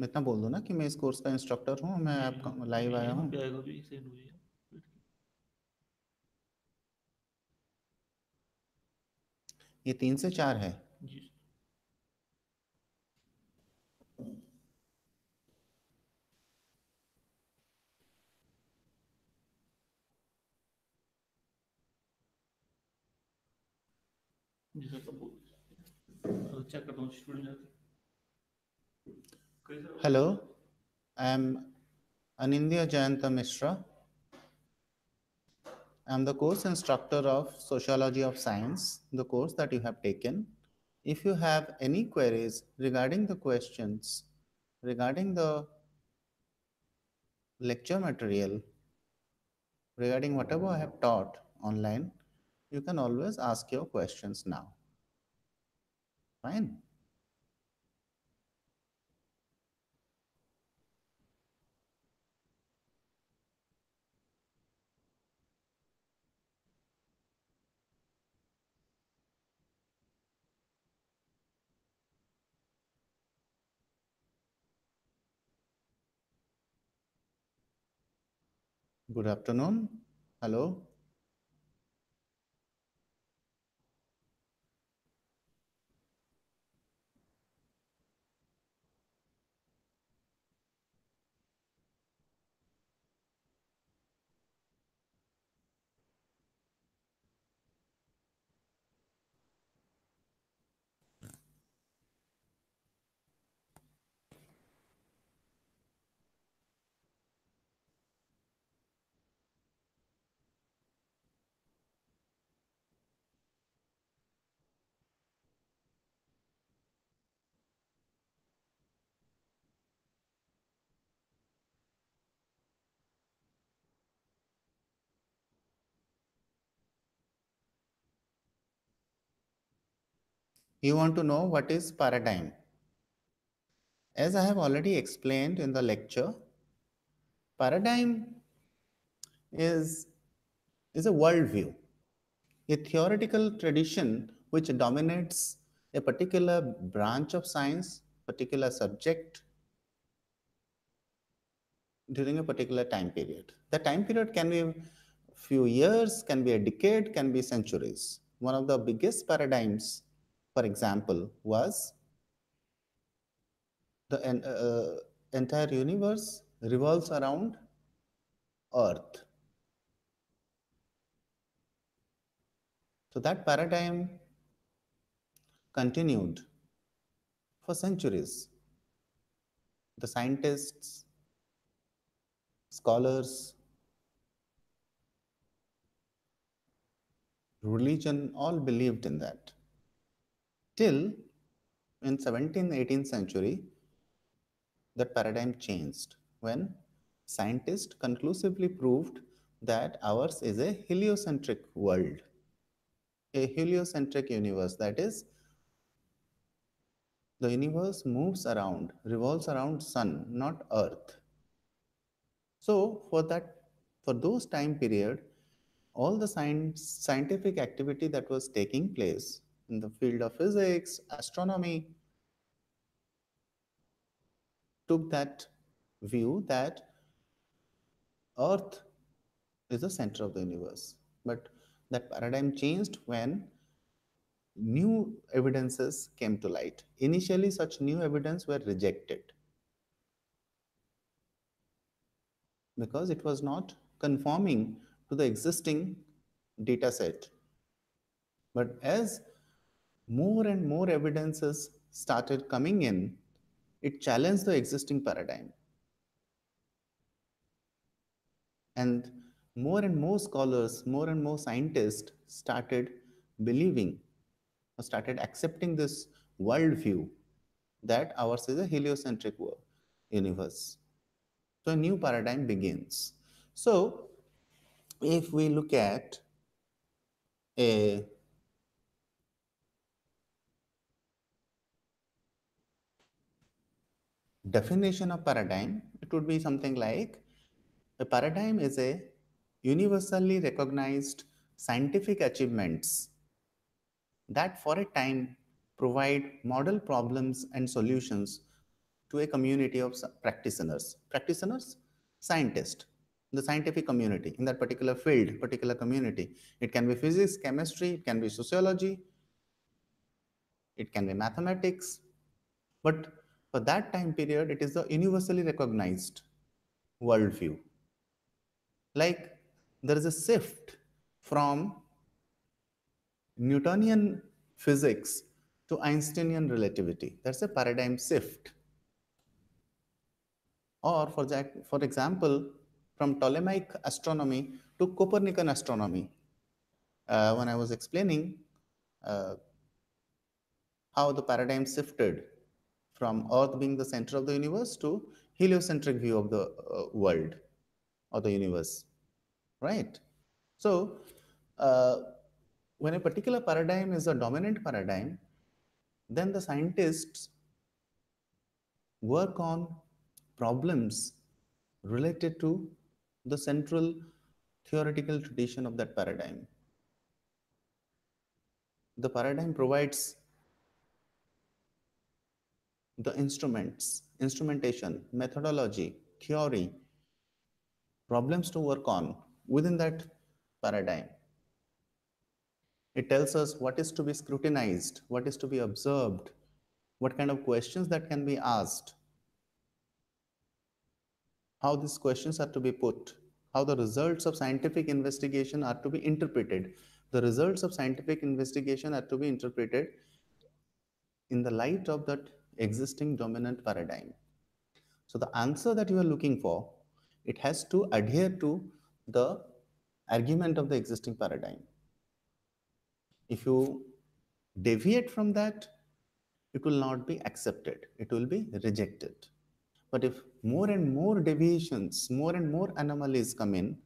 मैं इतना बोल दूँ ना कि मैं इस कोर्स का इंस्ट्रक्टर हूँ, मैं आपका लाइव आया यहाँ हूँ। पे आएगा अभी, सेंड हो जाएगा। ये 3 से 4 है। जी जी सर, तब चेक करता हूँ स्टूडेंट जाके। कई sir hello, I am Anindya Jayanta Mishra. I am the course instructor of Sociology of Science, the course that you have taken. If you have any queries regarding the questions, regarding the lecture material, regarding whatever I have taught online, you can always ask your questions now. Fine. Good afternoon. Hello. You want to know what is paradigm? As I have already explained in the lecture, paradigm is, is a worldview, a theoretical tradition which dominates a particular branch of science, particular subject during a particular time period. The time period can be a few years, can be a decade, can be centuries. One of the biggest paradigms, for example, was the entire universe revolves around Earth. So that paradigm continued for centuries. The scientists, scholars, religion all believed in that. Till in 17th, 18th century, that paradigm changed when scientists conclusively proved that ours is a heliocentric world, a heliocentric universe. That is, the universe moves around, revolves around sun, not earth. So for those time period, all the scientific activity that was taking place in the field of physics, astronomy, took that view that Earth is the center of the universe. But that paradigm changed when new evidences came to light. Initially, such new evidence were rejected because it was not conforming to the existing data set. But as more and more evidences started coming in, it challenged the existing paradigm. And more scholars, more and more scientists started believing or started accepting this worldview that ours is a heliocentric universe. So a new paradigm begins. So if we look at a definition of paradigm, it would be something like a paradigm is a universally recognized scientific achievements that for a time provide model problems and solutions to a community of practitioners. Practitioners, scientists, the scientific community in that particular field, particular community. It can be physics, chemistry, it can be sociology, it can be mathematics. But for that time period, it is the universally recognized worldview. Like there is a shift from Newtonian physics to Einsteinian relativity. That's a paradigm shift. Or for example, from Ptolemaic astronomy to Copernican astronomy. When I was explaining uh, how the paradigm shifted from Earth being the center of the universe to heliocentric view of the world or the universe, right? So, uh, when a particular paradigm is a dominant paradigm, then the scientists work on problems related to the central theoretical tradition of that paradigm. The paradigm provides the instruments, instrumentation, methodology, theory, problems to work on within that paradigm. It tells us what is to be scrutinized, what is to be observed, what kind of questions that can be asked, how these questions are to be put, how the results of scientific investigation are to be interpreted. The results of scientific investigation are to be interpreted in the light of that existing dominant paradigm. So the answer that you are looking for, it has to adhere to the argument of the existing paradigm. If you deviate from that, it will not be accepted, it will be rejected. But if more and more deviations, more and more anomalies come in,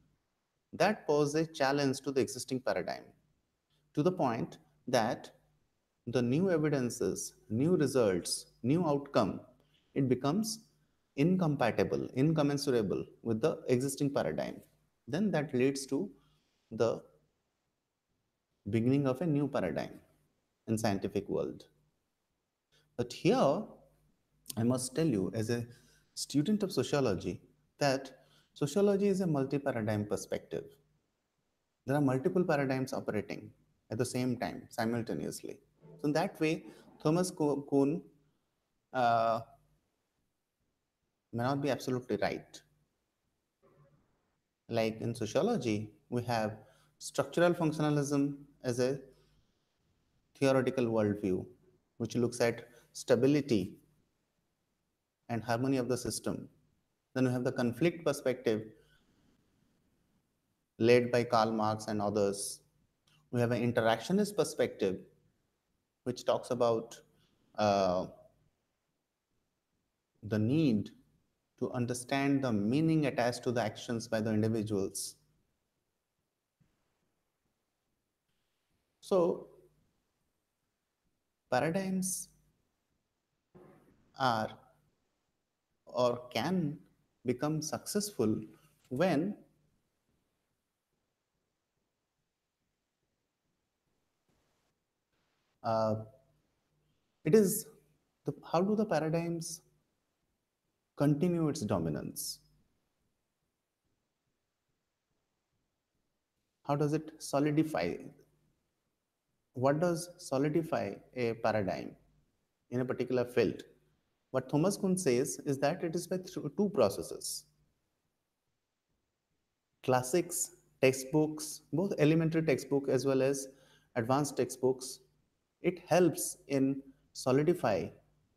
that poses a challenge to the existing paradigm, to the point that the new evidences, new results, new outcome, it becomes incompatible, incommensurable with the existing paradigm. Then that leads to the beginning of a new paradigm in scientific world. But here, I must tell you, as a student of sociology, that sociology is a multi-paradigm perspective. There are multiple paradigms operating at the same time, simultaneously. So in that way, Thomas Kuhn uh, may not be absolutely right. Like in sociology, we have structural functionalism as a theoretical worldview, which looks at stability and harmony of the system. Then we have the conflict perspective led by Karl Marx and others. We have an interactionist perspective, which talks about uh, the need to understand the meaning attached to the actions by the individuals. So, paradigms are or can become successful when uh, it is how do the paradigms continue its dominance? How does it solidify? What does solidify a paradigm in a particular field? What Thomas Kuhn says is that it is by two processes: classics, textbooks, both elementary textbook as well as advanced textbooks. It helps in solidify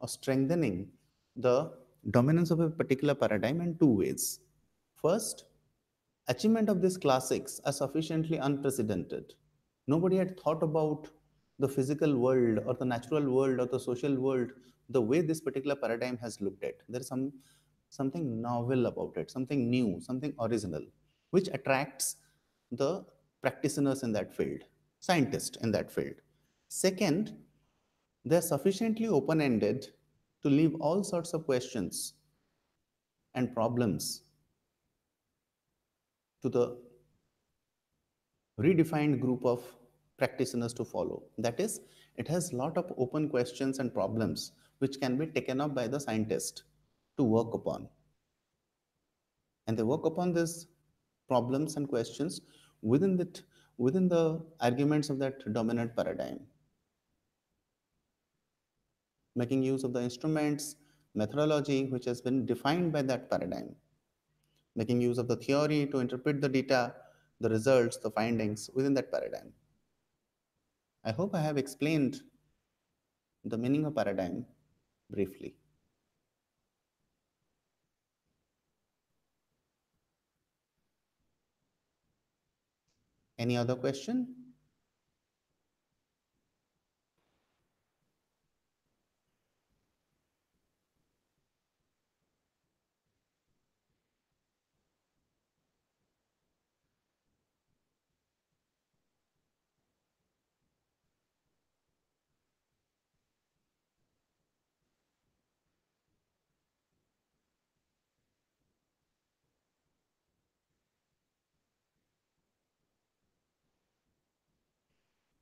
or strengthening the dominance of a particular paradigm in two ways. First, achievement of these classics are sufficiently unprecedented. Nobody had thought about the physical world or the natural world or the social world the way this particular paradigm has looked at. There is something novel about it, something new, something original, which attracts the practitioners in that field, scientists in that field. Second, they are sufficiently open-ended to leave all sorts of questions and problems to the redefined group of practitioners to follow. That is, it has a lot of open questions and problems which can be taken up by the scientist. to work upon. And they work upon these problems and questions within the arguments of that dominant paradigm, making use of the instruments, methodology which has been defined by that paradigm, making use of the theory to interpret the data, the results, the findings within that paradigm. I hope I have explained the meaning of paradigm briefly. Any other question?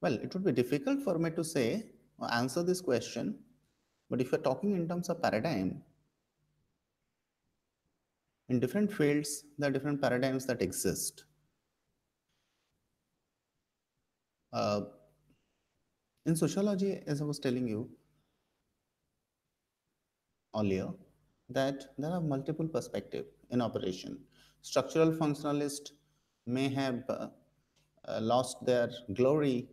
Well, it would be difficult for me to say or answer this question, but if you're talking in terms of paradigm, in different fields, there are different paradigms that exist. Uh, in sociology, as I was telling you earlier, that there are multiple perspectives in operation. Structural functionalists may have lost their glory.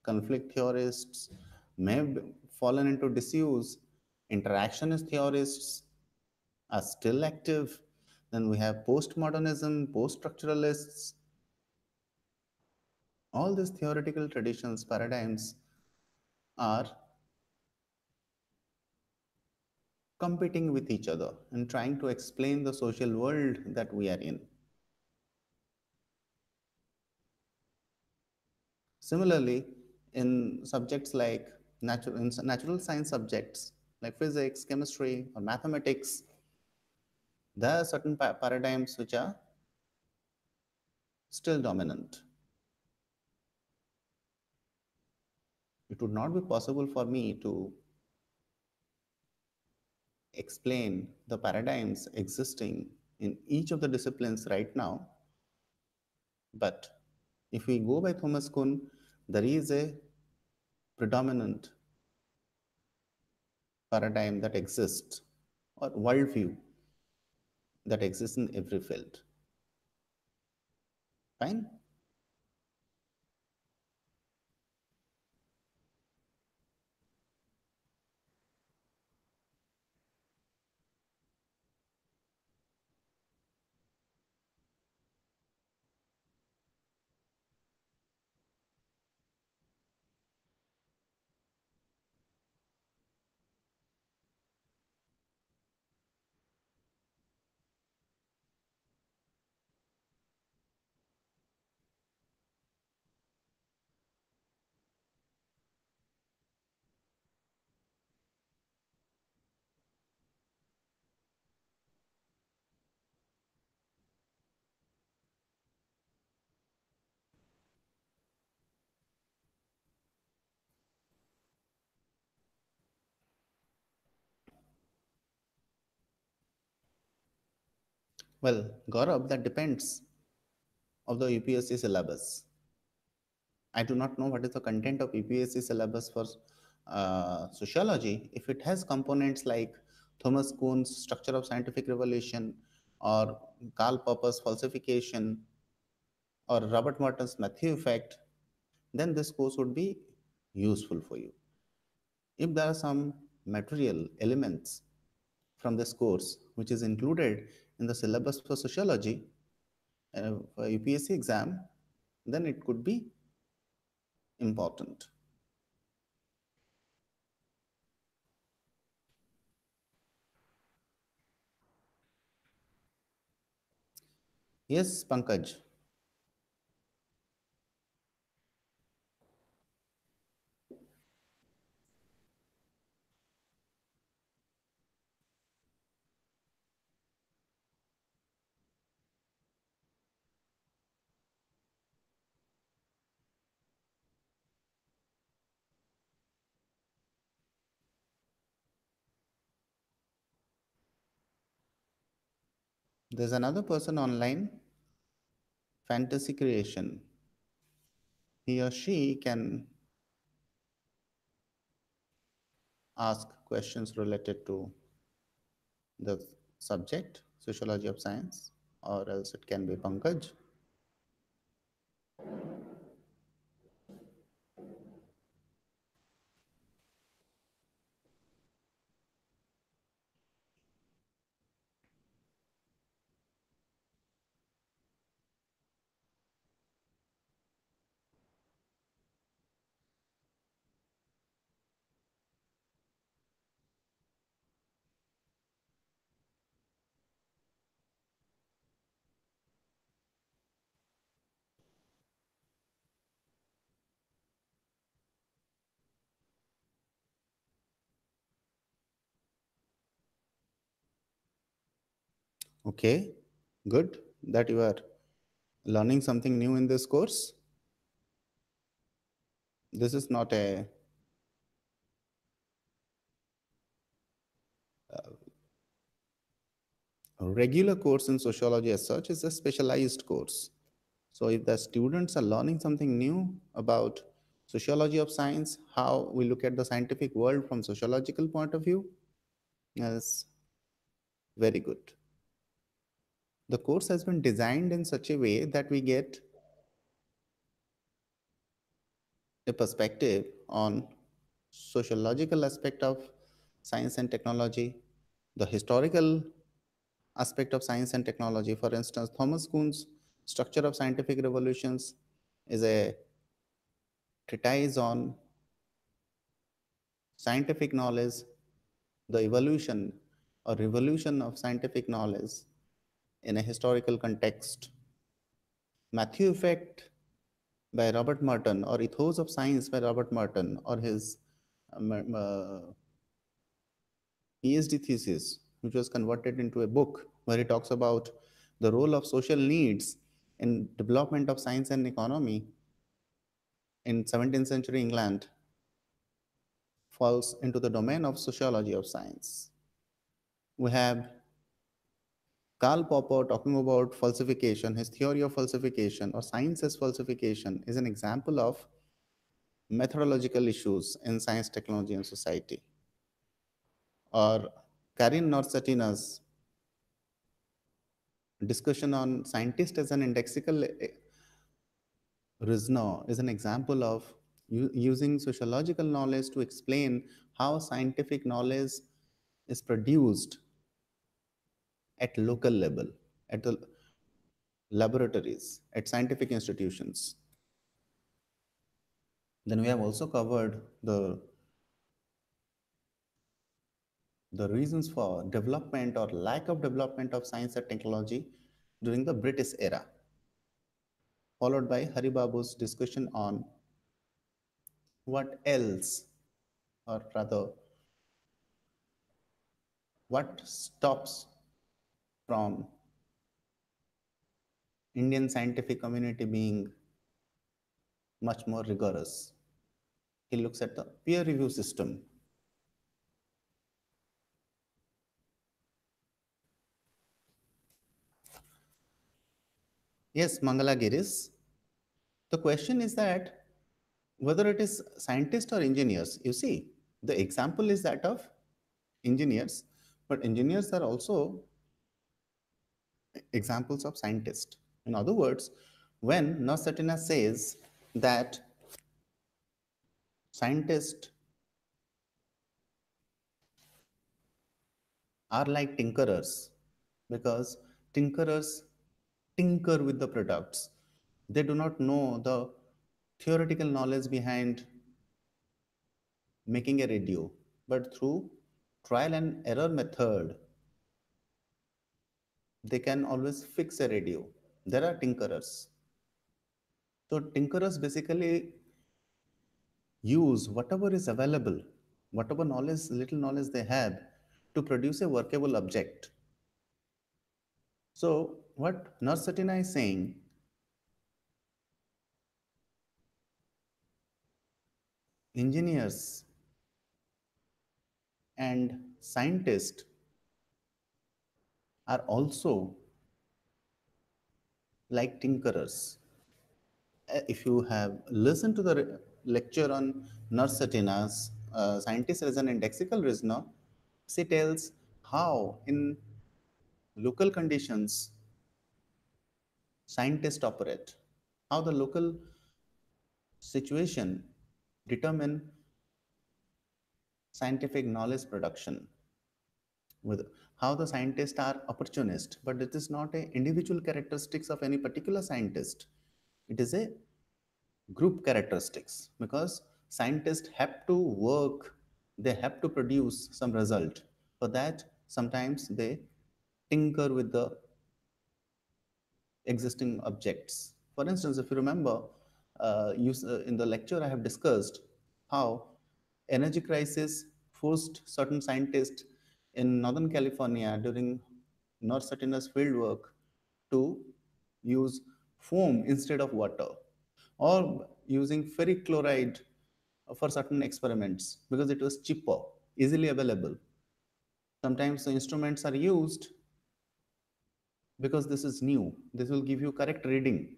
Conflict theorists may have fallen into disuse. Interactionist theorists are still active. Then we have postmodernism, post-structuralists. All these theoretical traditions, paradigms are competing with each other and trying to explain the social world that we are in. Similarly, in subjects like natural science subjects like physics, chemistry, or mathematics, there are certain paradigms which are still dominant. It would not be possible for me to explain the paradigms existing in each of the disciplines right now, but if we go by Thomas Kuhn, there is a predominant paradigm that exists or worldview that exists in every field. Fine? Well, Gaurav, that depends of the UPSC syllabus. I do not know what is the content of UPSC syllabus for sociology. If it has components like Thomas Kuhn's structure of scientific revelation or Karl Popper's falsification or Robert Merton's Matthew effect, then this course would be useful for you. If there are some material elements from this course which is included in the syllabus for sociology for UPSC exam, then it could be important. Yes, Pankaj. There's another person online, fantasy creation. He or she can ask questions related to the subject, sociology of science, or else it can be Pankaj. Okay, good that you are learning something new in this course. This is not a regular course in sociology as such, it's a specialized course. So if the students are learning something new about sociology of science, how we look at the scientific world from sociological point of view, is very good. The course has been designed in such a way that we get a perspective on sociological aspect of science and technology, the historical aspect of science and technology. For instance, Thomas Kuhn's Structure of Scientific Revolutions is a treatise on scientific knowledge, the evolution or revolution of scientific knowledge in a historical context. Matthew Effect by Robert Merton, or Ethos of Science by Robert Merton, or his PhD thesis, which was converted into a book where he talks about the role of social needs in development of science and economy in 17th century England, falls into the domain of sociology of science. We have Karl Popper talking about falsification. His theory of falsification or science as falsification is an example of methodological issues in science, technology, and society. Or Karin Norsatina's discussion on scientist as an indexical reasoner is an example of using sociological knowledge to explain how scientific knowledge is produced at local level, at the laboratories, at scientific institutions. Then we have also covered the reasons for development or lack of development of science and technology during the British era, followed by Haribabu's discussion on what else, or rather, what stops from Indian scientific community being much more rigorous. He looks at the peer review system. Yes, Mangala Giris. The question is that whether it is scientists or engineers, you see, the example is that of engineers, but engineers are also examples of scientists. In other words, when Nosatina says that scientists are like tinkerers because tinkerers tinker with the products. They do not know the theoretical knowledge behind making a radio, but through trial and error method, they can always fix a radio. There are tinkerers. So tinkerers basically use whatever is available, whatever knowledge, little knowledge they have, to produce a workable object. So what Narsatina is saying, engineers and scientists are also like tinkerers. If you have listened to the lecture on Nersatina's scientist as an indexical reasoner, she tells how in local conditions scientists operate, how the local situation determine scientific knowledge production, with how the scientists are opportunist, but it is not a individual characteristics of any particular scientist. It is a group characteristics, because scientists have to work, they have to produce some result. For that, sometimes they tinker with the existing objects. For instance, if you remember, in the lecture I have discussed how energy crisis forced certain scientists in Northern California during North Satina's field work to use foam instead of water, or using ferric chloride for certain experiments because it was cheaper, easily available. Sometimes the instruments are used because this is new. This will give you correct reading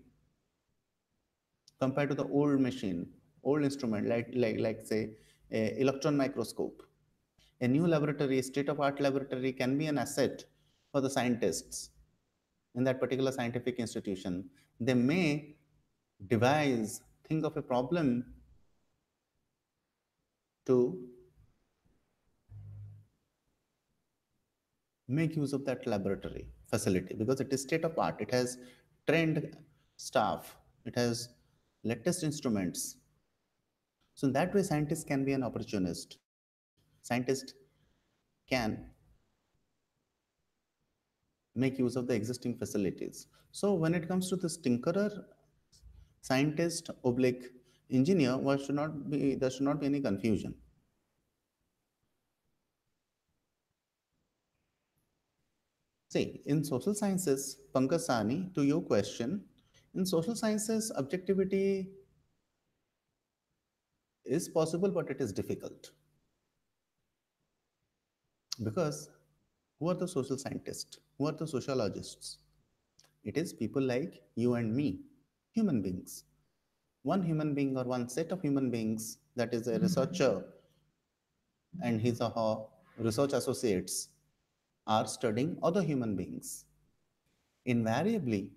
compared to the old machine, old instrument, like say, a electron microscope. A new laboratory, state of art laboratory can be an asset for the scientists in that particular scientific institution. They may devise, think of a problem to make use of that laboratory facility because it is state of art. It has trained staff, it has latest instruments. So, in that way, scientists can be an opportunist. Scientists can make use of the existing facilities. So, when it comes to this tinkerer, scientist, oblique engineer, there should not be any confusion. See, in social sciences, Pankaj, to your question, in social sciences, objectivity is possible, but it is difficult because who are the social scientists? Who are the sociologists? It is people like you and me, human beings. One human being or one set of human beings, that is a researcher and his or her research associates, are studying other human beings. Invariably,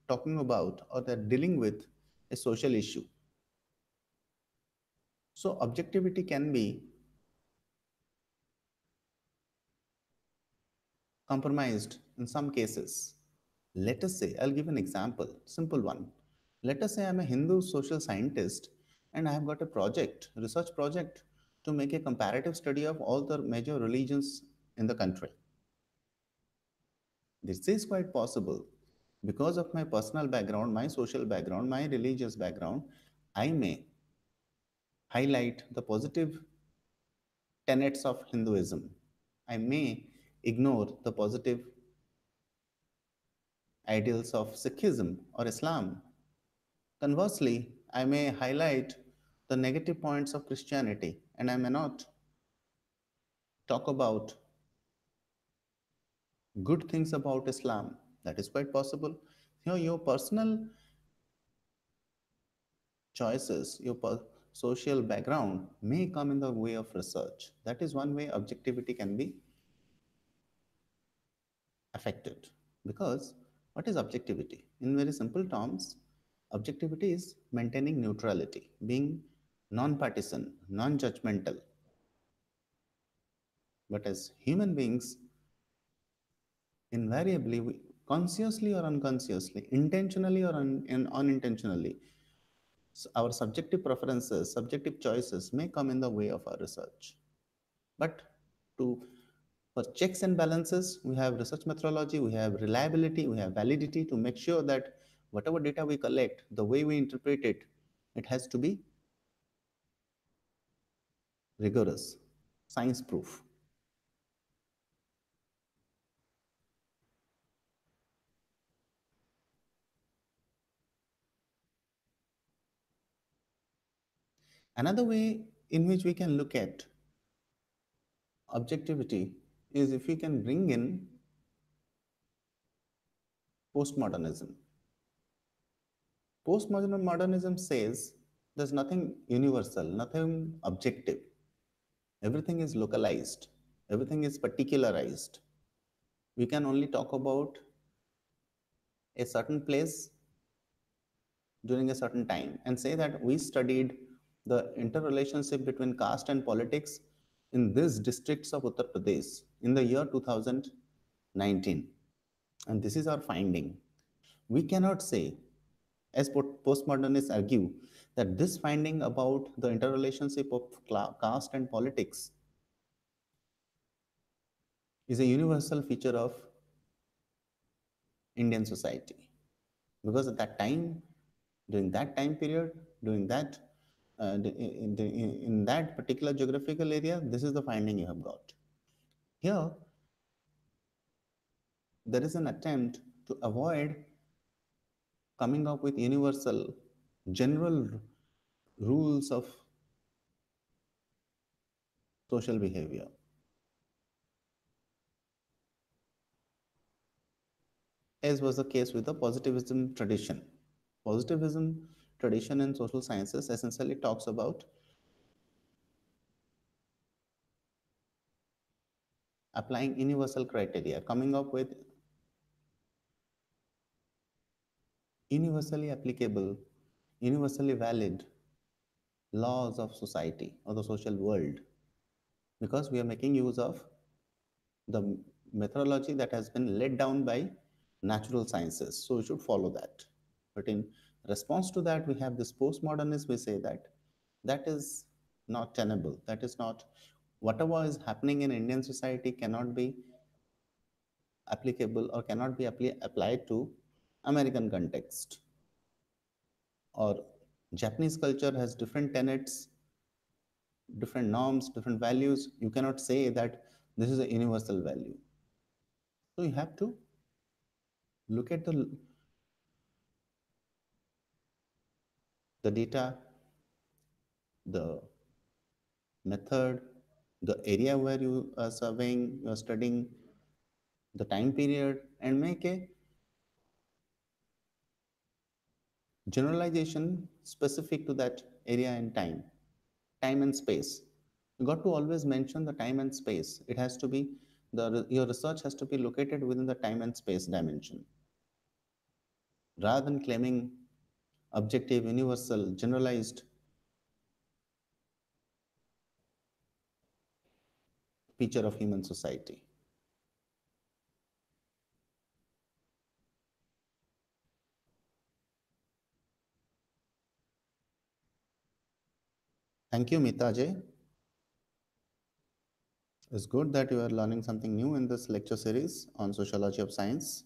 talking about or they're dealing with a social issue. So, objectivity can be compromised in some cases. Let us say, I'll give an example, simple one. Let us say I'm a Hindu social scientist and I have got a project, research project, to make a comparative study of all the major religions in the country. This is quite possible. Because of my personal background, my social background, my religious background, I may highlight the positive tenets of Hinduism. I may ignore the positive ideals of Sikhism or Islam. Conversely, I may highlight the negative points of Christianity and I may not talk about good things about Islam. That is quite possible. Your personal choices, social background may come in the way of research. That is one way objectivity can be affected. Because what is objectivity? In very simple terms, objectivity is maintaining neutrality, being non partisan, non judgmental. But as human beings, invariably, consciously or unconsciously, intentionally or unintentionally, our subjective preferences, subjective choices may come in the way of our research. But to for checks and balances, we have research methodology, we have reliability, we have validity to make sure that whatever data we collect, the way we interpret it, it has to be rigorous, science proof. Another way in which we can look at objectivity is if we can bring in postmodernism. Postmodernism says there's nothing universal, nothing objective. Everything is localized, everything is particularized. We can only talk about a certain place during a certain time and say that we studied the interrelationship between caste and politics in these districts of Uttar Pradesh in the year 2019. And this is our finding. We cannot say, as postmodernists argue, that this finding about the interrelationship of caste and politics is a universal feature of Indian society. Because at that time, during that time period, during that in that particular geographical area, this is the finding you have got. Here, there is an attempt to avoid coming up with universal, general rules of social behavior, as was the case with the positivism tradition. Positivism tradition in social sciences essentially talks about applying universal criteria, coming up with universally applicable, universally valid laws of society or the social world, because we are making use of the methodology that has been laid down by natural sciences. So we should follow that. But in response to that, we have this postmodernism. We say that that is not tenable. That is not, whatever is happening in Indian society cannot be applicable or cannot be applied to American context, or Japanese culture has different tenets, different norms, different values. You cannot say that this is a universal value. So you have to look at the data, the method, the area where you are surveying, you are studying, the time period, and make a generalization specific to that area and time and space. You got to always mention the time and space. It has to be your research has to be located within the time and space dimension, rather than claiming objective, universal, generalized feature of human society. Thank you, Mitaje. It's good that you are learning something new in this lecture series on sociology of science.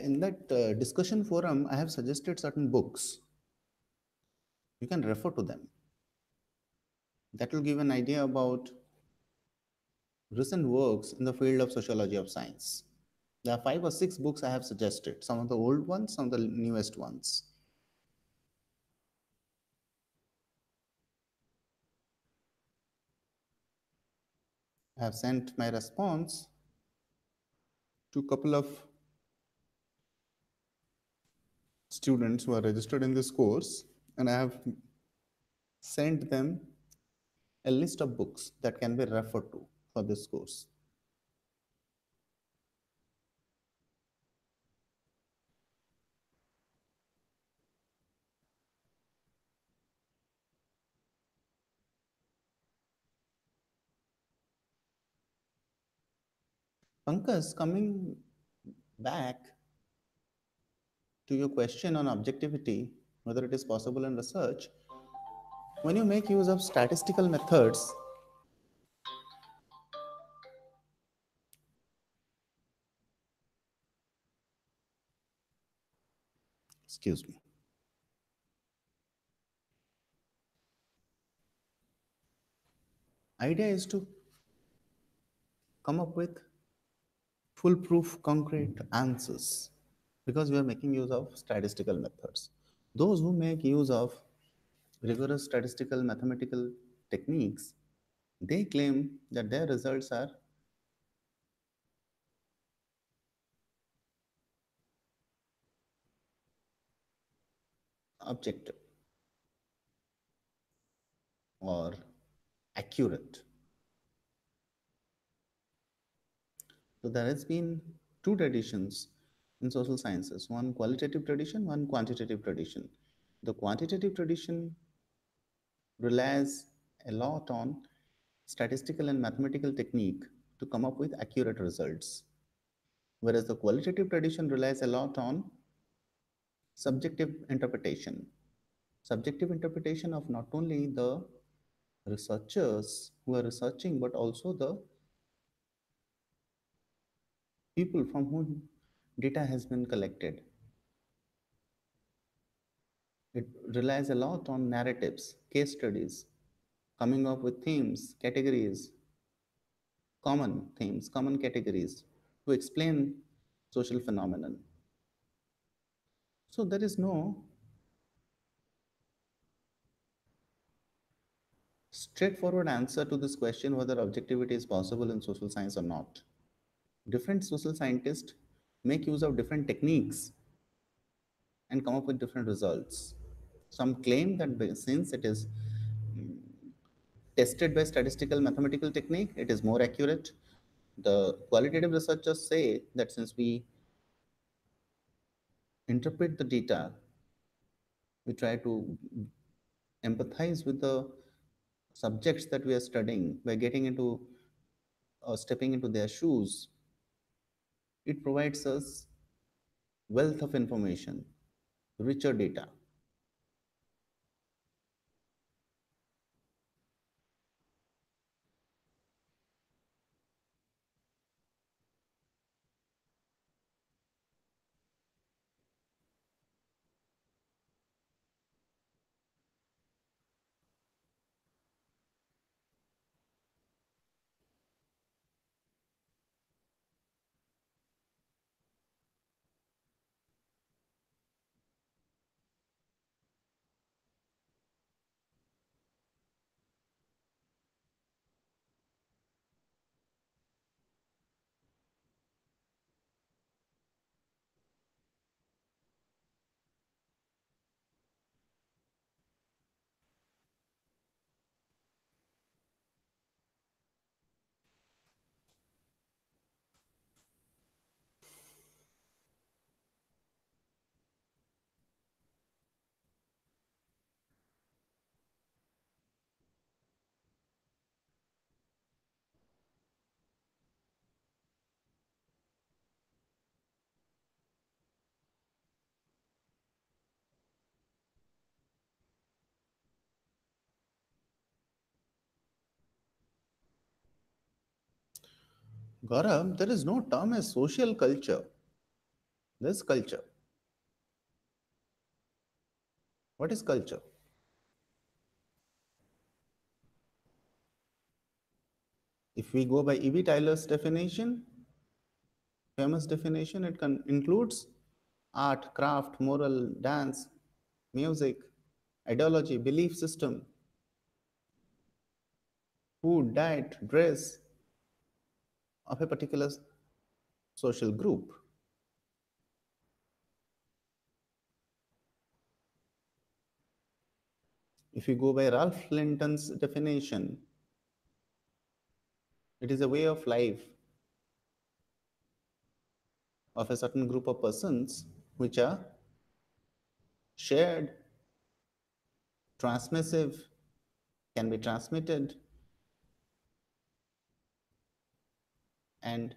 In that discussion forum, I have suggested certain books. You can refer to them. That will give an idea about recent works in the field of sociology of science. There are 5 or 6 books I have suggested, some of the old ones, some of the newest ones. I have sent my response to a couple of students who are registered in this course, and I have sent them a list of books that can be referred to for this course. Pankaj, coming back to your question on objectivity, whether it is possible in research, when you make use of statistical methods, excuse me, idea is to come up with foolproof concrete answers because we are making use of statistical methods. Those who make use of rigorous statistical mathematical techniques, they claim that their results are objective or accurate. So there has been two traditions in social sciences, one qualitative tradition, one quantitative tradition. The quantitative tradition relies a lot on statistical and mathematical technique to come up with accurate results, whereas the qualitative tradition relies a lot on subjective interpretation. Subjective interpretation of not only the researchers who are researching, but also the people from whom data has been collected. It relies a lot on narratives, case studies, coming up with themes, categories, common themes, common categories to explain social phenomenon. So there is no straightforward answer to this question whether objectivity is possible in social science or not. Different social scientists make use of different techniques and come up with different results. Some claim that since it is tested by statistical mathematical technique, it is more accurate. The qualitative researchers say that since we interpret the data, we try to empathize with the subjects that we are studying by getting into or stepping into their shoes, it provides us wealth of information, richer data. Gaurav, there is no term as social culture. There's culture. What is culture? If we go by E.B. Tyler's definition, famous definition, it includes art, craft, moral, dance, music, ideology, belief system, food, diet, dress of a particular social group. If you go by Ralph Linton's definition, it is a way of life of a certain group of persons which are shared, transmissive, can be transmitted, and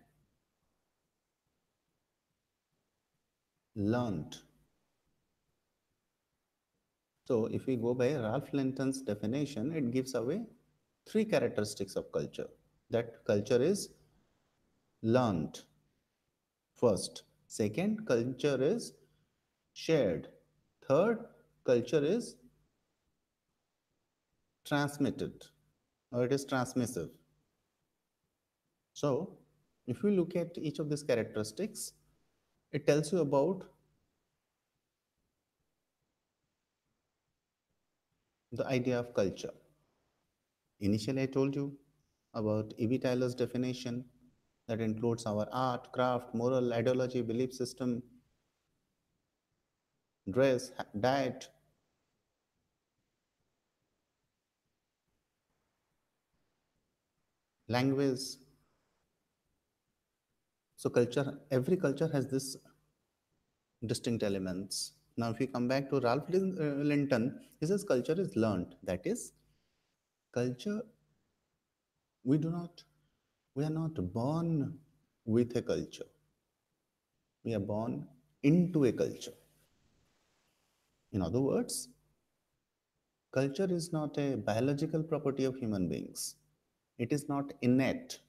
learned. So, if we go by Ralph Linton's definition, it gives away three characteristics of culture. That culture is learned first. Second, culture is shared. Third, culture is transmitted or it is transmissive. So, If we look at each of these characteristics, it tells you about the idea of culture. Initially, I told you about E.B. Tyler's definition that includes our art, craft, moral, ideology, belief system, dress, diet, language. So, culture, every culture has this distinct elements. Now, if we come back to Ralph Linton, he says culture is learned. That is, culture, we do not, we are not born with a culture. We are born into a culture. In other words, culture is not a biological property of human beings. It is not innate.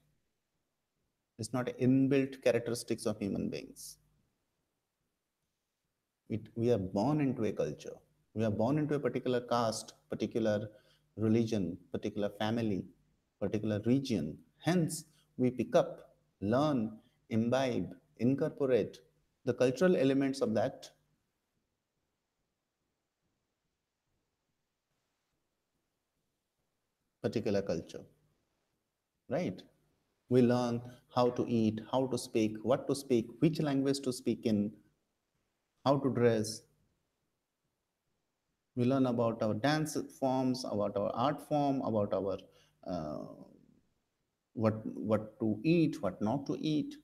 It's not inbuilt characteristics of human beings. We are born into a culture. We are born into a particular caste, particular religion, particular family, particular region. Hence, we pick up, learn, imbibe, incorporate the cultural elements of that particular culture, right? We learn how to eat, how to speak, what to speak, which language to speak in, how to dress. We learn about our dance forms, about our art form, about our uh, what to eat, what not to eat,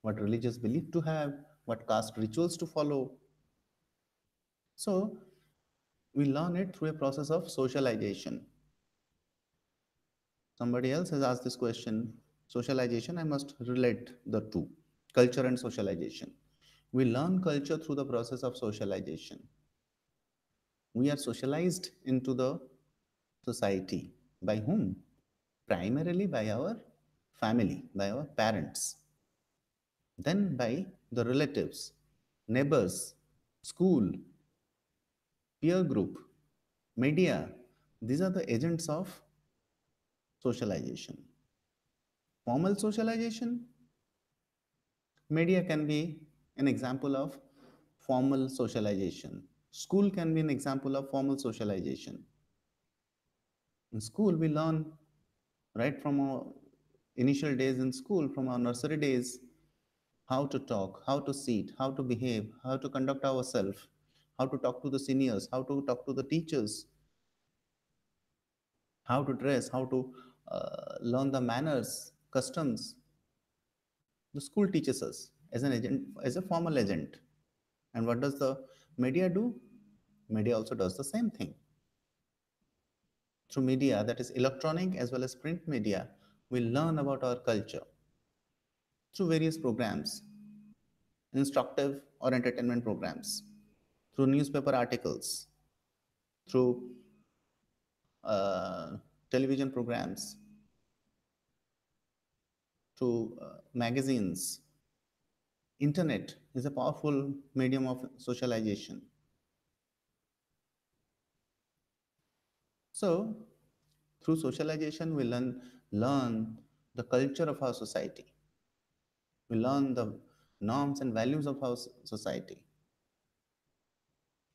what religious belief to have, what caste rituals to follow. So we learn it through a process of socialization. Somebody else has asked this question. Socialization, I must relate the two, culture and socialization. We learn culture through the process of socialization. We are socialized into the society. By whom? Primarily by our family, by our parents, then by the relatives, neighbors, school, peer group, media. These are the agents of socialization. Formal socialization, media can be an example of formal socialization. School can be an example of formal socialization. In school, we learn right from our initial days in school, from our nursery days, how to talk, how to sit, how to behave, how to conduct ourselves, how to talk to the seniors, how to talk to the teachers, how to dress, how to learn the manners, customs. The school teaches us as an agent, as a formal agent. And what does the media do? Media also does the same thing. Through media, that is electronic as well as print media, we learn about our culture through various programs, instructive or entertainment programs, through newspaper articles, through television programs, through magazines. Internet is a powerful medium of socialization. So, through socialization, we learn the culture of our society. We learn the norms and values of our society.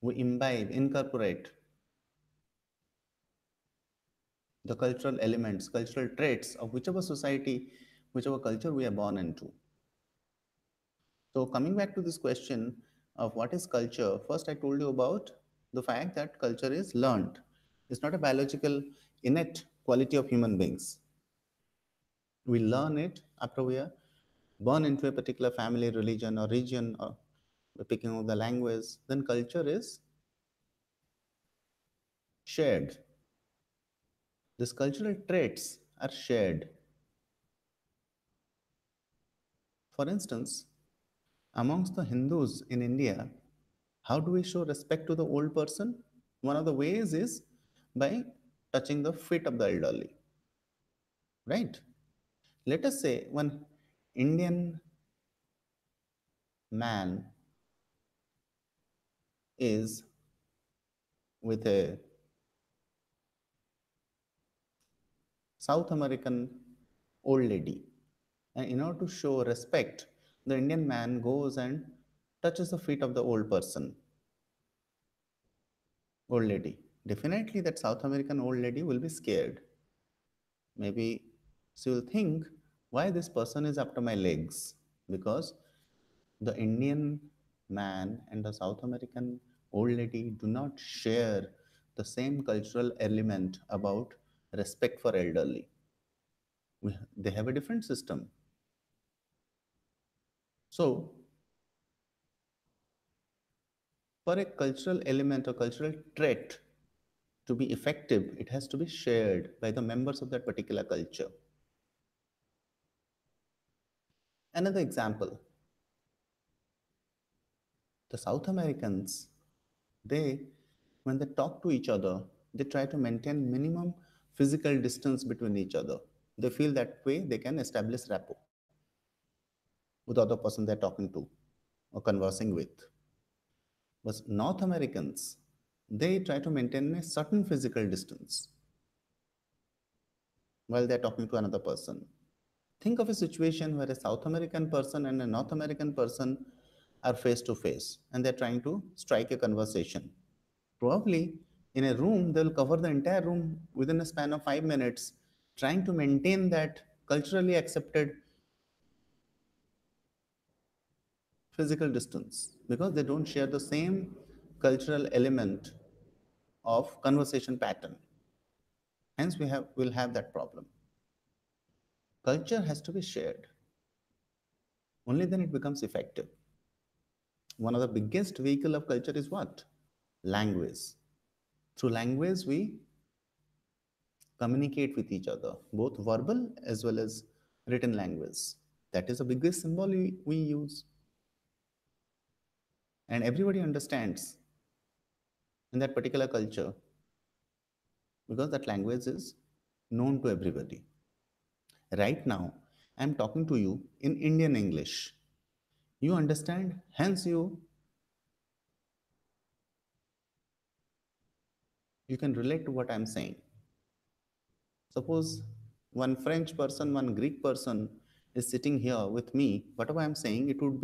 We imbibe, incorporate the cultural elements, cultural traits of whichever society, whichever culture we are born into. So, coming back to this question of what is culture, first I told you about the fact that culture is learned. It's not a biological, innate quality of human beings. We learn it after we are born into a particular family, religion, or region, or picking up the language. Then culture is shared. These cultural traits are shared. For instance, amongst the Hindus in India, how do we show respect to the old person? One of the ways is by touching the feet of the elderly, right? Let us say one Indian man is with a South American old lady. And in order to show respect, the Indian man goes and touches the feet of the old person, old lady. Definitely, that South American old lady will be scared. Maybe she will think, why this person is after my legs? Because the Indian man and the South American old lady do not share the same cultural element about respect for elderly. They have a different system. So, for a cultural element or cultural trait to be effective, it has to be shared by the members of that particular culture. Another example, the South Americans, they, when they talk to each other, they try to maintain minimum physical distance between each other. They feel that way they can establish rapport with the other person they're talking to or conversing with. But North Americans, they try to maintain a certain physical distance while they're talking to another person. Think of a situation where a South American person and a North American person are face to face and they're trying to strike a conversation. Probably in a room, they'll cover the entire room within a span of 5 minutes, trying to maintain that culturally accepted physical distance because they don't share the same cultural element of conversation pattern. Hence, will have that problem. Culture has to be shared. Only then it becomes effective. One of the biggest vehicle of culture is what? Language. Through language, we communicate with each other, both verbal as well as written language. That is the biggest symbol we use, and everybody understands in that particular culture because that language is known to everybody. Right now, I'm talking to you in Indian English. You understand, hence you can relate to what I'm saying. Suppose one French person, one Greek person is sitting here with me, whatever I'm saying, it would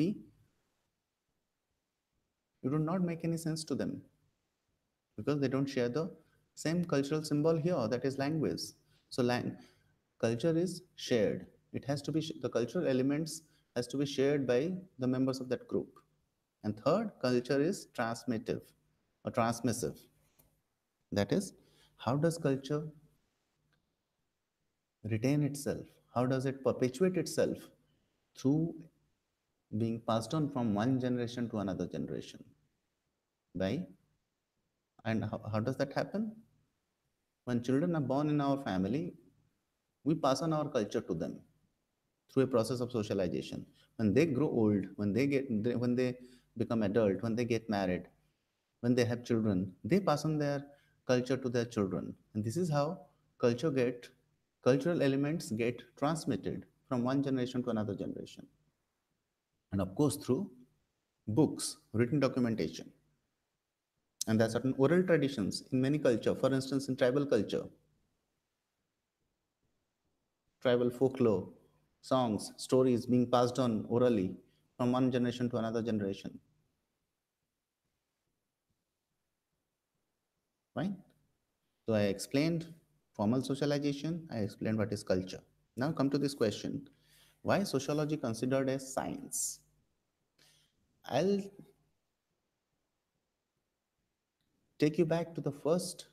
not make any sense to them because they don't share the same cultural symbol here, that is language. So culture is shared. It has to be the cultural elements has to be shared by the members of that group. And third, culture is transmissive or transmissive. That is, how does culture retain itself? How does it perpetuate itself through being passed on from one generation to another generation? By and how does that happen? When children are born in our family, we pass on our culture to them through a process of socialization. When they grow old, when they become adult, when they get married, when they have children, they pass on their culture to their children. And this is how cultural elements get transmitted from one generation to another generation. And of course, through books, written documentation. And there are certain oral traditions in many culture. For instance, in tribal folklore, songs, stories being passed on orally from one generation to another generation, right? So I explained formal socialization, I explained what is culture. Now come to this question, why is sociology considered as science? I'll take you back to the first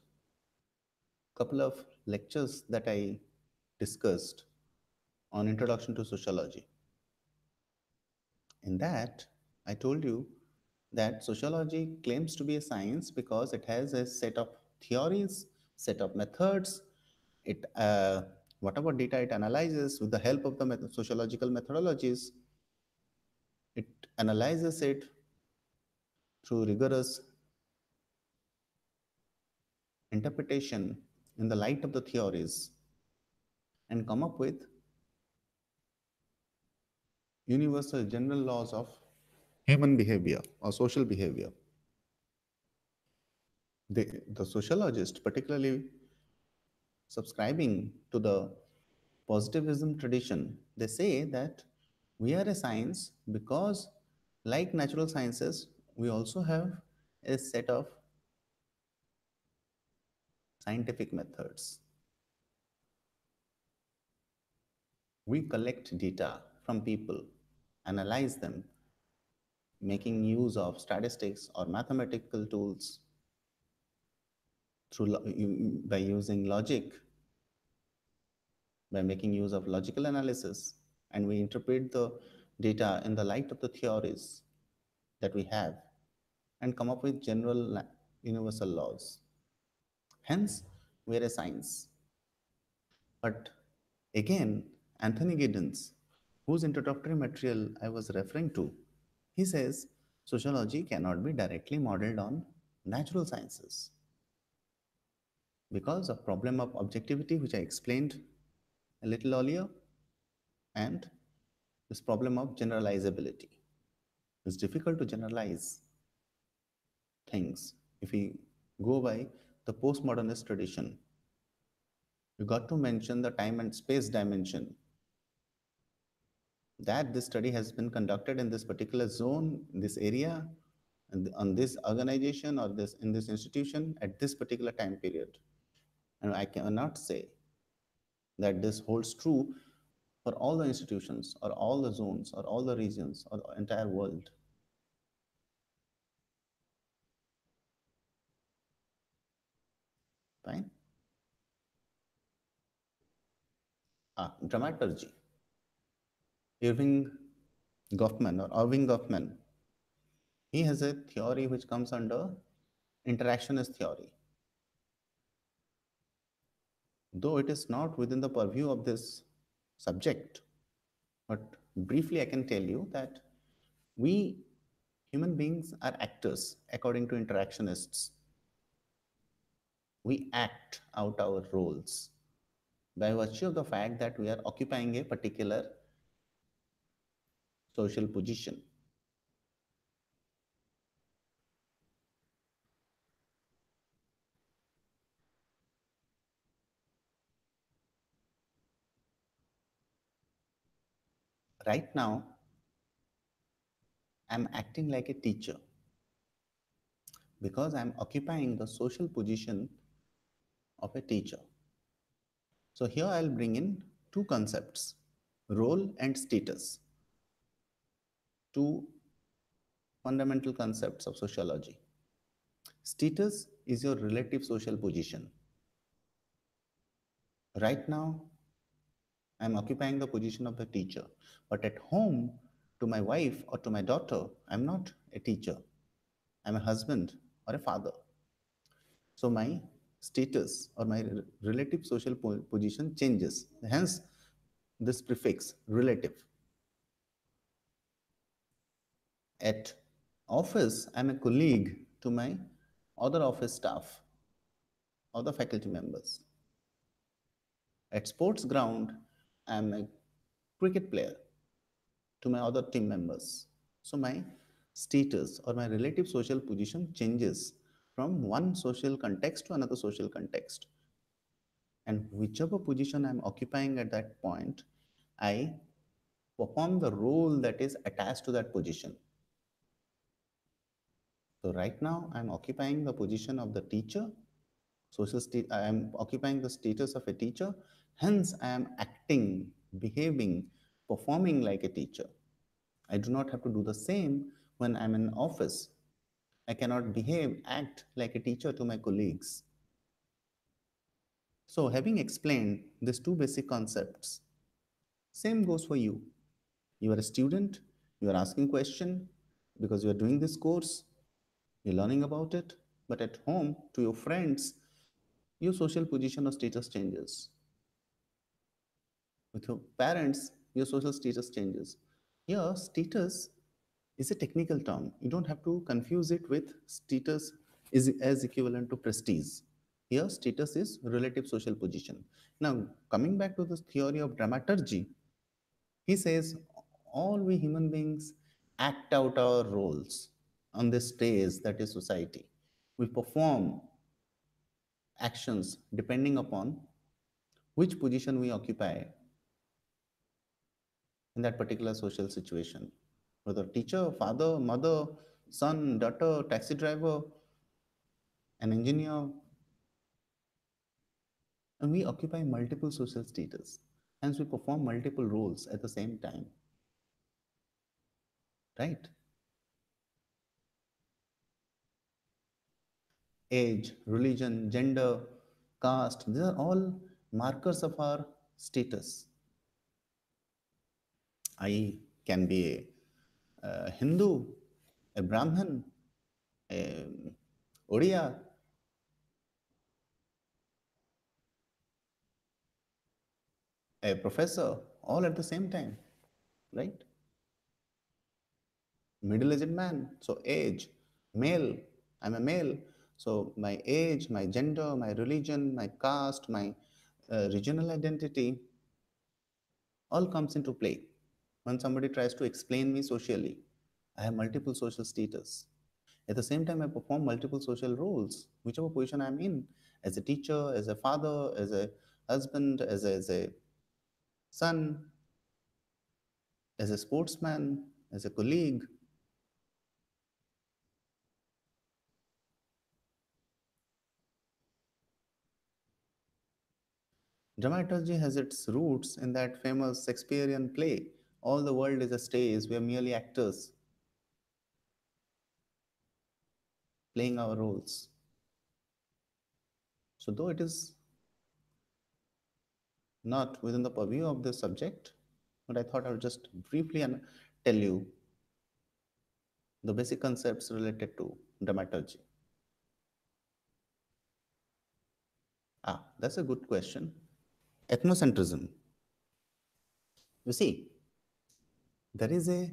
couple of lectures that I discussed on introduction to sociology. In that, I told you that sociology claims to be a science because it has a set of theories, set of methods. It whatever data it analyzes with the help of the sociological methodologies, it analyzes it through rigorous interpretation in the light of the theories and come up with universal general laws of human behavior or social behavior. The sociologist, particularly subscribing to the Positivism tradition, they say that we are a science because, like natural sciences, we also have a set of scientific methods. We collect data from people, analyze them, making use of statistics or mathematical tools by using logic, by making use of logical analysis, and we interpret the data in the light of the theories that we have and come up with general universal laws. Hence, we are a science. But again, Anthony Giddens, whose introductory material I was referring to, he says sociology cannot be directly modeled on natural sciences because of problem of objectivity, which I explained a little earlier, and this problem of generalizability. It's difficult to generalize things. If we go by the postmodernist tradition, you got to mention the time and space dimension, that this study has been conducted in this particular zone, in this area, and on this organization or this in this institution at this particular time period. And I cannot say that this holds true for all the institutions or all the zones or all the regions or the entire world. Fine. Dramaturgy. Irving Irving Goffman, he has a theory which comes under interactionist theory. Though it is not within the purview of this subject, but briefly I can tell you that we human beings are actors according to interactionists. We act out our roles by virtue of the fact that we are occupying a particular social position. Right now, I'm acting like a teacher because I'm occupying the social position of a teacher. So here I'll bring in two concepts, role and status, two fundamental concepts of sociology. Status is your relative social position. Right now, I'm occupying the position of the teacher, but at home, to my wife or to my daughter, I'm not a teacher. I'm a husband or a father. So my status or my relative social position changes. Hence, this prefix relative. At office, I'm a colleague to my other office staff, other faculty members. At sports ground, I'm a cricket player to my other team members. So my status or my relative social position changes from one social context to another social context. And whichever position I'm occupying at that point, I perform the role that is attached to that position. So right now I'm occupying the position of the teacher. I am occupying the status of a teacher. Hence, I am acting, behaving, performing like a teacher. I do not have to do the same when I'm in office. I cannot behave, act like a teacher to my colleagues. So, having explained these two basic concepts, same goes for you. You are a student, you are asking question because you are doing this course, you're learning about it, but at home to your friends, your social position or status changes. With your parents, your social status changes. Here, status is a technical term. You don't have to confuse it with status is as equivalent to prestige. Here, status is relative social position. Now, coming back to this theory of dramaturgy, he says all we human beings act out our roles on this stage that is society. We perform actions depending upon which position we occupy in that particular social situation. Whether teacher, father, mother, son, daughter, taxi driver, an engineer, and we occupy multiple social status. Hence, we perform multiple roles at the same time, right? Age, religion, gender, caste, these are all markers of our status. I can be a Hindu, a Brahmin, a Odia, a professor, all at the same time, right? Middle-aged man, so age, male, I'm a male, so my age, my gender, my religion, my caste, my regional identity, all comes into play. When somebody tries to explain me socially, I have multiple social status. At the same time, I perform multiple social roles, whichever position I'm in, as a teacher, as a father, as a husband, as a son, as a sportsman, as a colleague. Dramaturgy has its roots in that famous Shakespearean play, All the World is a Stage, we are merely actors playing our roles. So, though it is not within the purview of this subject, but I thought I would just briefly tell you the basic concepts related to dramaturgy. That's a good question. Ethnocentrism. You see, there is a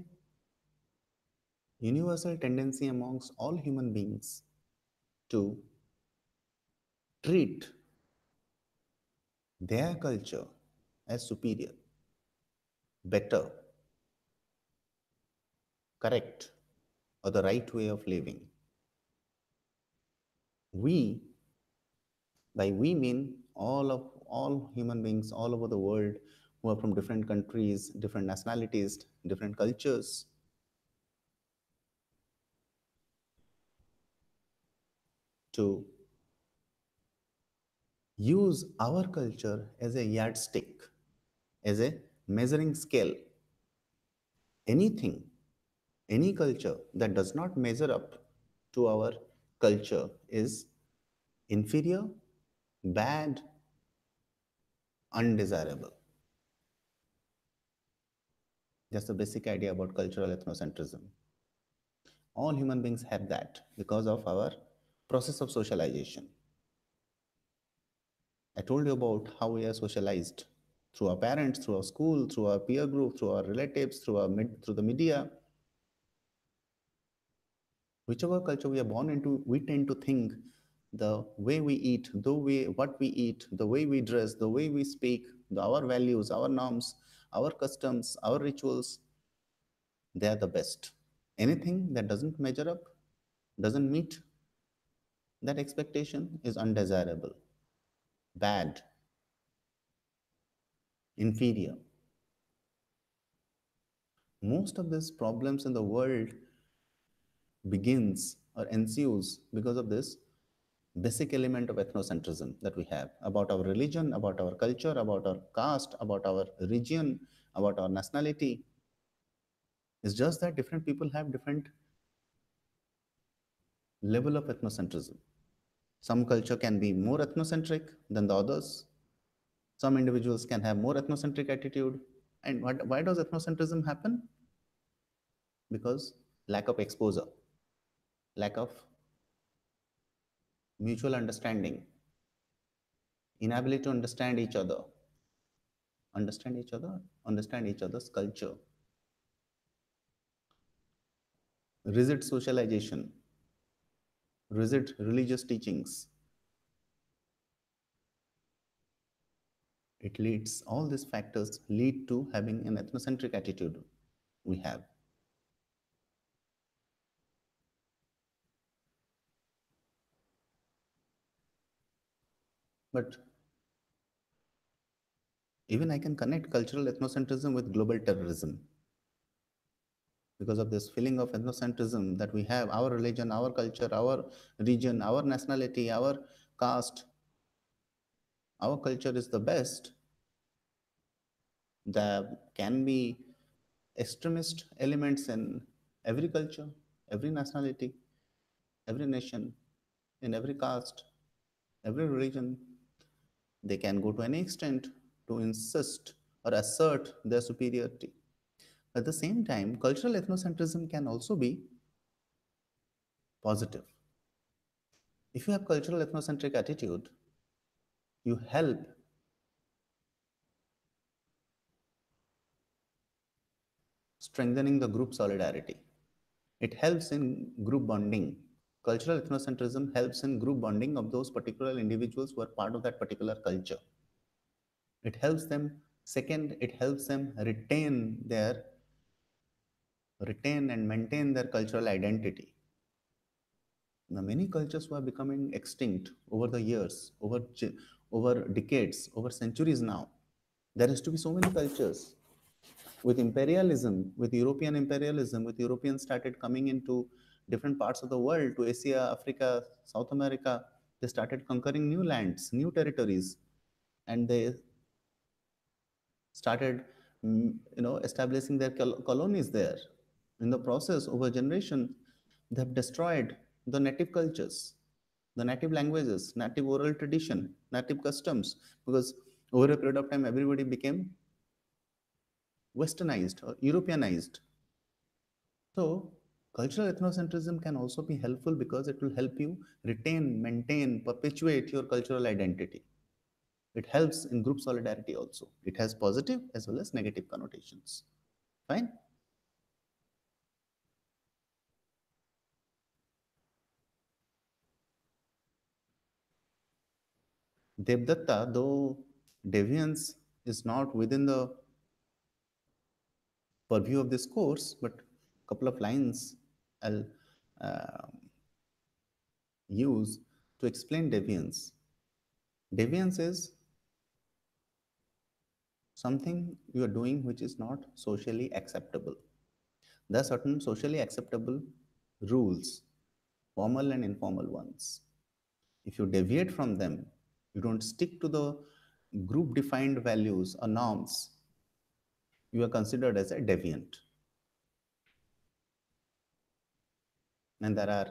universal tendency amongst all human beings to treat their culture as superior, better, correct, or the right way of living. We, by we mean all human beings all over the world who are from different countries, different nationalities, different cultures, to use our culture as a yardstick, as a measuring scale. Anything, any culture that does not measure up to our culture is inferior, bad, undesirable. That's the basic idea about cultural ethnocentrism. All human beings have that because of our process of socialization. I told you about how we are socialized through our parents, through our school, through our peer group, through our relatives, through the media. Whichever culture we are born into, we tend to think the way we eat, what we eat, the way we dress, the way we speak, our values, our norms, our customs, our rituals, they are the best. Anything that doesn't measure up, doesn't meet that expectation is undesirable, bad, inferior. Most of these problems in the world begins or ensues because of this basic element of ethnocentrism that we have about our religion, about our culture, about our caste, about our region, about our nationality. It's just that different people have different level of ethnocentrism. Some culture can be more ethnocentric than the others. Some individuals can have more ethnocentric attitude. And why does ethnocentrism happen? Because lack of exposure, lack of mutual understanding, inability to understand each other's culture, rigid socialization, rigid religious teachings. It leads, all these factors lead to having an ethnocentric attitude we have. But Even I can connect cultural ethnocentrism with global terrorism because of this feeling of ethnocentrism that we have our religion, our culture, our region, our nationality, our caste, our culture is the best. There can be extremist elements in every culture, every nationality, every nation, in every caste, every religion. They can go to any extent to insist or assert their superiority. At the same time, cultural ethnocentrism can also be positive. If you have cultural ethnocentric attitude, you help strengthening the group solidarity. It helps in group bonding. Cultural ethnocentrism helps in group bonding of those particular individuals who are part of that particular culture. It helps them, second, it helps them retain and maintain their cultural identity. Now, many cultures were becoming extinct over the years, over decades, over centuries now. There has to be so many cultures. With imperialism, with European imperialism, with Europeans started coming into different parts of the world, to Asia, Africa, South America, they started conquering new lands, new territories, and they started establishing their colonies there. In the process, over generation, they have destroyed the native cultures, the native languages, native oral tradition, native customs, because over a period of time everybody became westernized or Europeanized. So cultural ethnocentrism can also be helpful because it will help you retain, maintain, perpetuate your cultural identity. It helps in group solidarity also. It has positive as well as negative connotations. Fine. Devdatta, though deviance is not within the purview of this course, but a couple of lines I'll uh, use to explain deviance. Deviance is something you are doing which is not socially acceptable. There are certain socially acceptable rules, formal and informal ones. If you deviate from them, you don't stick to the group defined values or norms, you are considered as a deviant. And there are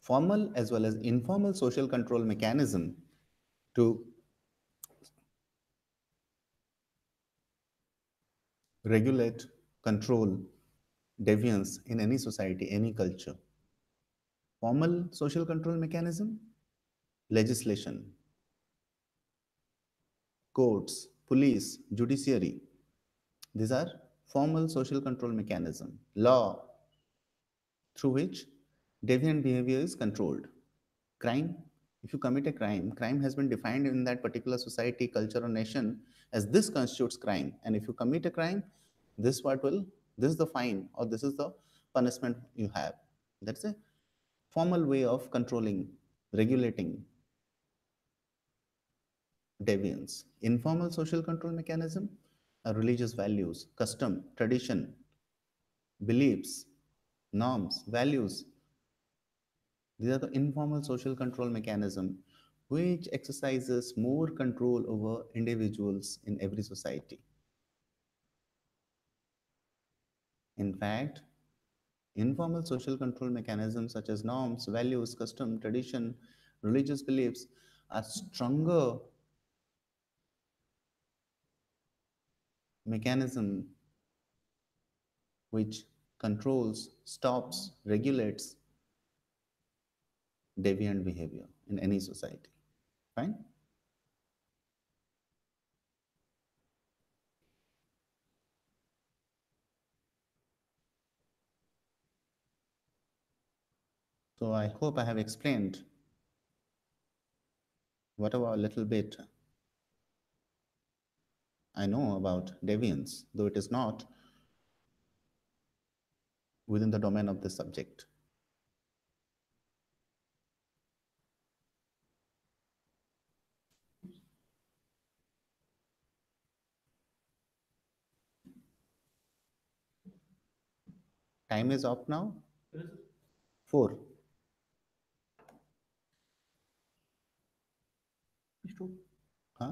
formal as well as informal social control mechanism to regulate, control deviance in any society, any culture. Formal social control mechanism, legislation, courts, police, judiciary. These are formal social control mechanism, law through which deviant behavior is controlled. Crime, if you commit a crime, crime has been defined in that particular society, culture, or nation as this constitutes crime. And if you commit a crime, this what will this is the fine or this is the punishment you have. That's a formal way of controlling, regulating deviance. Informal social control mechanism are religious values, custom, tradition, beliefs, norms, values. These are the informal social control mechanism which exercises more control over individuals in every society. In fact, informal social control mechanisms such as norms, values, custom, tradition, religious beliefs are stronger mechanism which controls, stops, regulates deviant behavior in any society. Fine? So I hope I have explained whatever a little bit I know about deviance, though it is not within the domain of this subject. Time is up now. Yes, sir. 4. Stop. Huh?